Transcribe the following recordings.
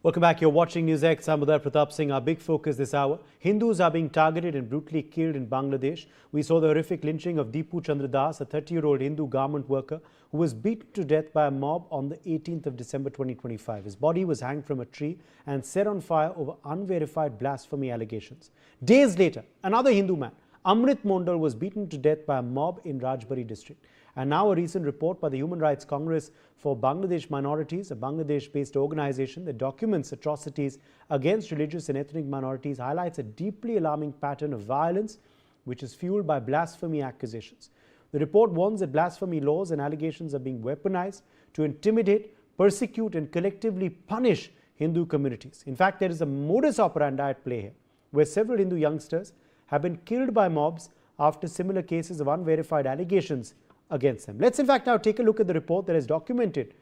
Welcome back. You're watching NewsX. I'm Uday Pratap Singh. Our big focus this hour. Hindus are being targeted and brutally killed in Bangladesh. We saw the horrific lynching of Deepu Chandra Das, a 30-year-old Hindu garment worker who was beaten to death by a mob on the 18th of December 2025. His body was hanged from a tree and set on fire over unverified blasphemy allegations. Days later, another Hindu man, Amrit Mondal, was beaten to death by a mob in Rajbari district. And now a recent report by the Human Rights Congress for Bangladesh Minorities, a Bangladesh-based organization that documents atrocities against religious and ethnic minorities, highlights a deeply alarming pattern of violence which is fueled by blasphemy accusations. The report warns that blasphemy laws and allegations are being weaponized to intimidate, persecute and collectively punish Hindu communities. In fact, there is a modus operandi at play here, where several Hindu youngsters have been killed by mobs after similar cases of unverified allegations against them. Let's in fact now take a look at the report that has documented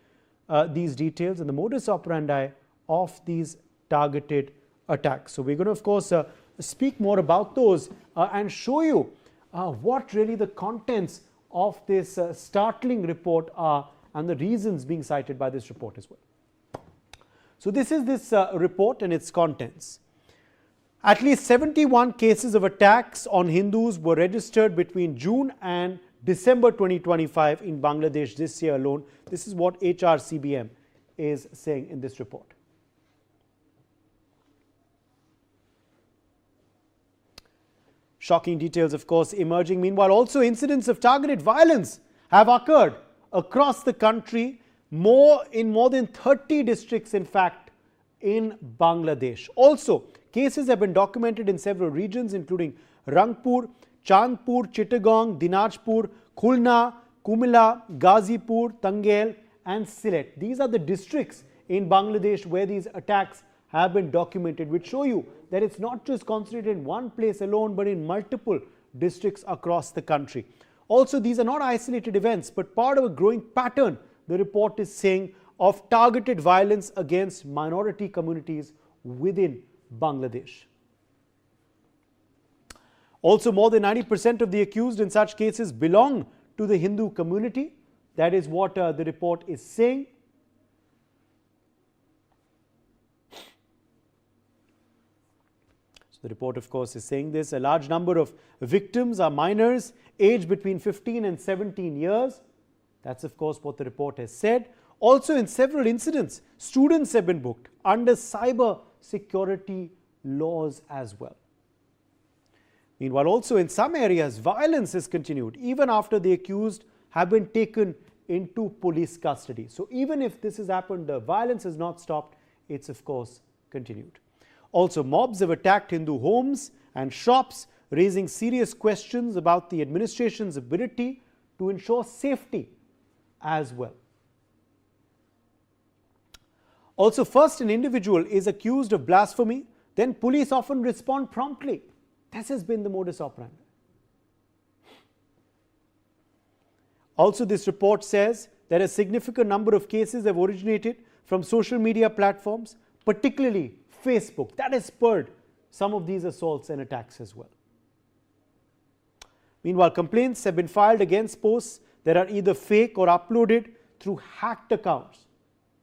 these details and the modus operandi of these targeted attacks. So we're going to of course speak more about those and show you what really the contents of this startling report are and the reasons being cited by this report as well. So this is this report and its contents. At least 71 cases of attacks on Hindus were registered between June and December 2025 in Bangladesh this year alone. This is what HRCBM is saying in this report. Shocking details, of course, emerging. Meanwhile, also incidents of targeted violence have occurred across the country, in more than 30 districts, in fact, in Bangladesh. Also, cases have been documented in several regions, including Rangpur, Chandpur, Chittagong, Dinajpur, Khulna, Kumila, Ghazipur, Tangel and Sylhet. These are the districts in Bangladesh where these attacks have been documented, which show you that it's not just concentrated in one place alone, but in multiple districts across the country. Also, these are not isolated events, but part of a growing pattern, the report is saying, of targeted violence against minority communities within Bangladesh. Also, more than 90% of the accused in such cases belong to the Hindu community. That is what the report is saying. So the report, of course, is saying this. A large number of victims are minors, aged between 15 and 17 years. That's, of course, what the report has said. Also, in several incidents, students have been booked under cyber security laws as well. Meanwhile, also in some areas, violence has continued even after the accused have been taken into police custody. So even if this has happened, the violence has not stopped, it's of course continued. Also, mobs have attacked Hindu homes and shops, raising serious questions about the administration's ability to ensure safety as well. Also, first an individual is accused of blasphemy, then police often respond promptly. This has been the modus operandi. Also, this report says that a significant number of cases have originated from social media platforms, particularly Facebook. That has spurred some of these assaults and attacks as well. Meanwhile, complaints have been filed against posts that are either fake or uploaded through hacked accounts,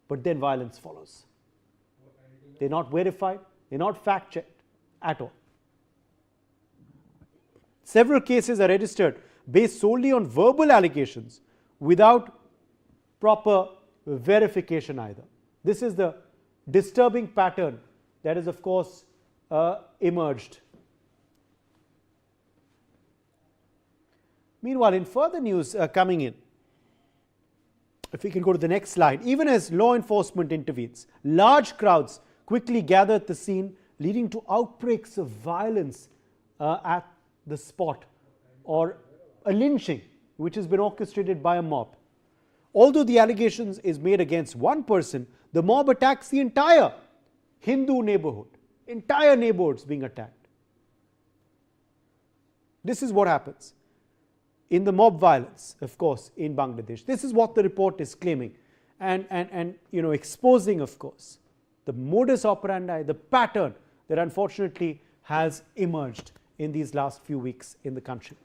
but then violence follows. They're not verified, they're not fact-checked at all. Several cases are registered based solely on verbal allegations without proper verification either. This is the disturbing pattern that is, of course, emerged. Meanwhile, in further news coming in, if we can go to the next slide, even as law enforcement intervenes, large crowds quickly gather at the scene, leading to outbreaks of violence at the spot, or a lynching which has been orchestrated by a mob. Although the allegations is made against one person, the mob attacks the entire Hindu neighborhood, entire neighborhoods being attacked. This is what happens in the mob violence, of course, in Bangladesh. This is what the report is claiming and exposing, of course, the modus operandi, the pattern that unfortunately has emerged in these last few weeks in the country.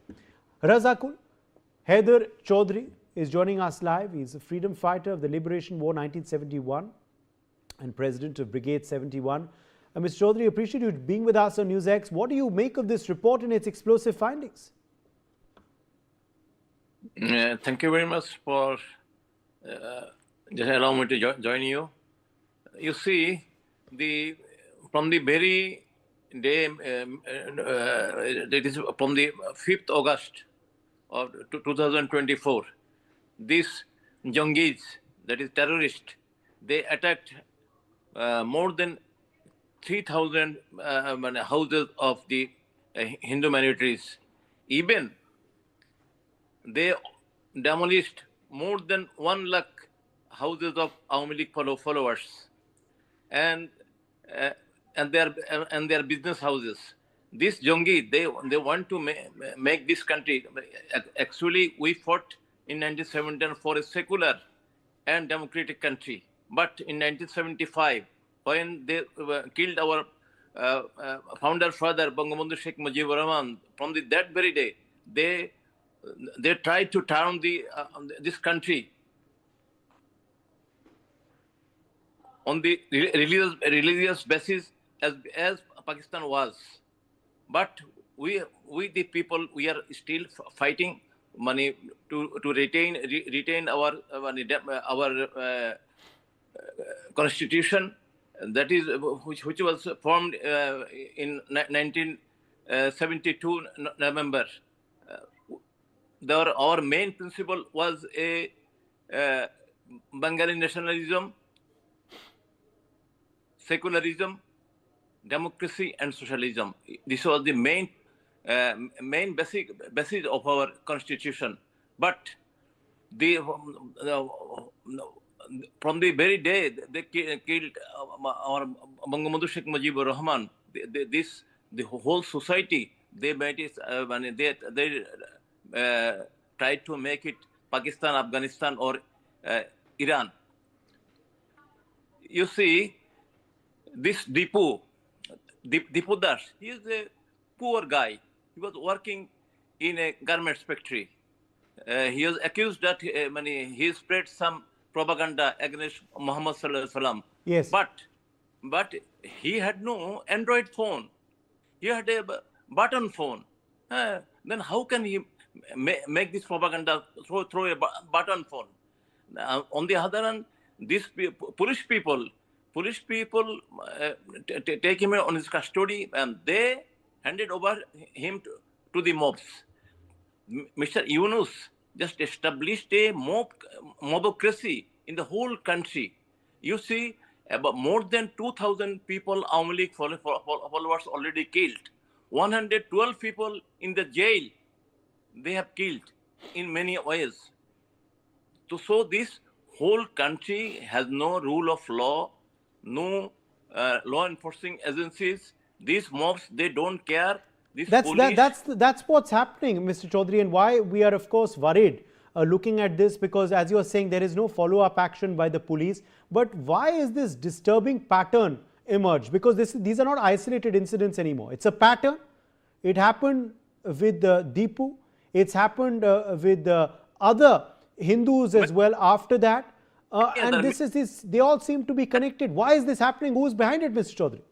Razakul Haider Chaudhry is joining us live. He's a freedom fighter of the Liberation War 1971. and president of Brigade 71. Mr. Chaudhary, appreciate you being with us on NewsX. What do you make of this report and its explosive findings? Thank you very much for just allowing me to join you. You see, from the very day, that is from the 5th August of 2024, these Jungis, that is terrorists, they attacked more than 3,000 houses of the Hindu minorities. Even they demolished more than 1 lakh houses of Awami League followers and their business houses. This Jongi, they want to make this country. Actually, we fought in 1917 for a secular and democratic country. But in 1975, when they killed our founder father, Bangabandhu Sheikh Mujibur Rahman, from that very day, they tried to turn this country on the religious basis as Pakistan was. But we the people, we are still fighting money to retain our constitution, that is which was formed in 1972 November. Our main principle was a Bengali nationalism, secularism, democracy, and socialism. This was the main basis of our constitution. But from the very day they killed our Bangabandhu Sheikh Mujibur Rahman, the whole society, they made it. They tried to make it Pakistan, Afghanistan, or Iran. You see, this Dipu Das, he is a poor guy. He was working in a garments factory. He was accused that he spread some propaganda against Muhammad Sallallahu Alaihi Wasallam. Yes. But he had no Android phone. He had a button phone. Then how can he make this propaganda through a button phone? On the other hand, these Polish people take him on his custody, and they handed over him to the mobs. Mr. Yunus just established a mobocracy in the whole country. You see, about more than 2,000 people, Awami League followers already killed. 112 people in the jail, they have killed in many ways. So this whole country has no rule of law, no law enforcing agencies. These mobs, they don't care. That's what's happening, Mr. Chaudhary, and why we are, of course, worried looking at this, because as you are saying, there is no follow-up action by the police. But why is this disturbing pattern emerged? Because these are not isolated incidents anymore. It's a pattern. It happened with Dipu. It's happened with other Hindus as well after that. And they all seem to be connected. Why is this happening? Who is behind it, Mr. Chaudhary?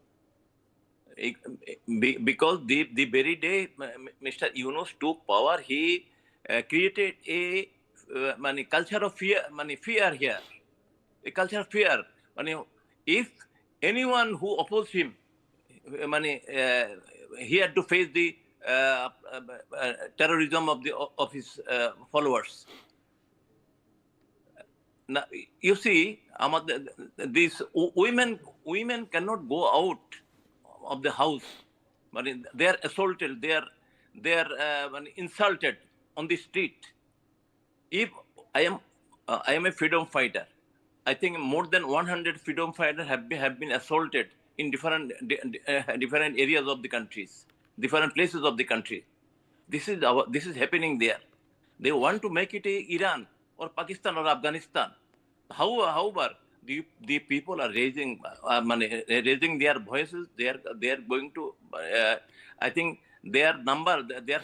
Because the very day Mr. Yunus took power, he created a culture of fear. Fear here, a culture of fear. If anyone who opposed him, he had to face the terrorism of his followers. Now, you see, these women cannot go out of the house. They are assaulted. They are insulted on the street. If I am a freedom fighter, I think more than 100 freedom fighters have been assaulted in different areas of the countries, different places of the country. This is happening there. They want to make it Iran or Pakistan or Afghanistan. However, the people are raising their voices. They are going to. I think their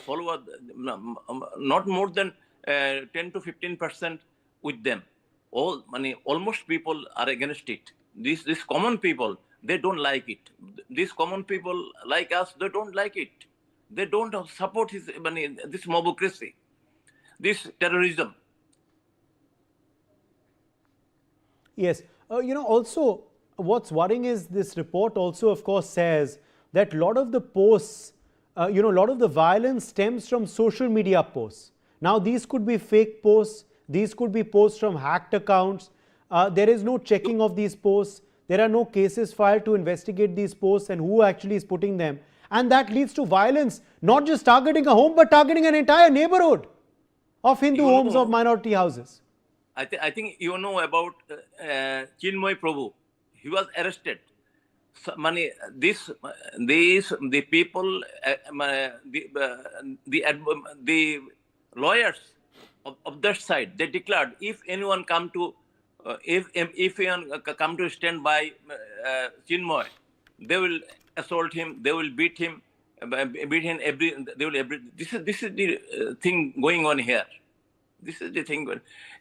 followers not more than 10 to 15% with them. Almost people are against it. these common people, they don't like it. These common people like us, they don't like it. They don't support this mobocracy, this terrorism. Yes. Also, what's worrying is this report also, of course, says that a lot of the posts, a lot of the violence stems from social media posts. Now, these could be fake posts. These could be posts from hacked accounts. There is no checking of these posts. There are no cases filed to investigate these posts and who actually is putting them. And that leads to violence, not just targeting a home, but targeting an entire neighborhood of Hindu homes, of minority houses. I think you know about Chinmoy Prabhu. He was arrested. So, the people, the lawyers of that side, they declared if anyone come to stand by Chinmoy, they will assault him, they will beat him, This is the thing going on here. This is the thing.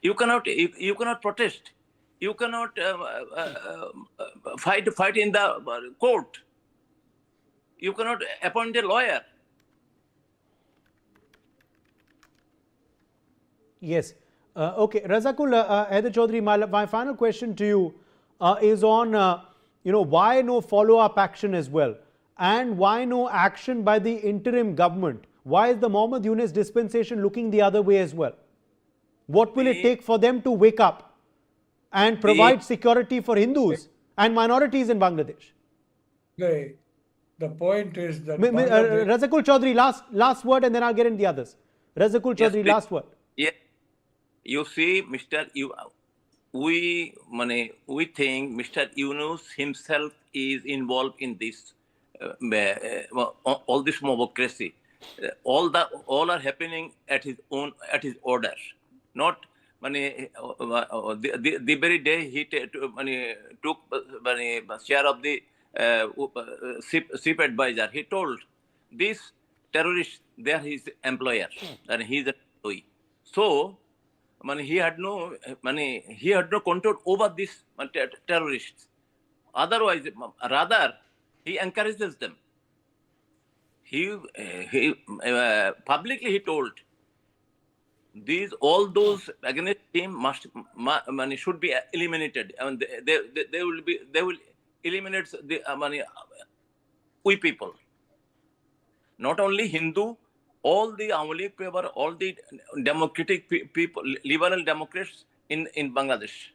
You cannot protest. You cannot fight in the court. You cannot appoint a lawyer. Yes. Okay. Razakul Haider Chaudhary, my final question to you is on, why no follow-up action as well? And why no action by the interim government? Why is the Mohammed Yunus dispensation looking the other way as well? What will it take for them to wake up and provide security for Hindus and minorities in Bangladesh? The point is that Razakul Chaudhary, last word, and then I'll get into the others. Razakul Chaudhary, last word. Yes. You see, we think Mr. Yunus himself is involved in this, all this mobocracy. All are happening at his order. Not the very day he took share of the SIP advisor. He told these terrorists they are his employer and he is an employee. So he had no control over these terrorists. Otherwise, rather he encourages them. He publicly he told all those against him should be eliminated. I mean, they will eliminate the we people. Not only Hindu, all the Awali people, all the democratic people, liberal Democrats in Bangladesh.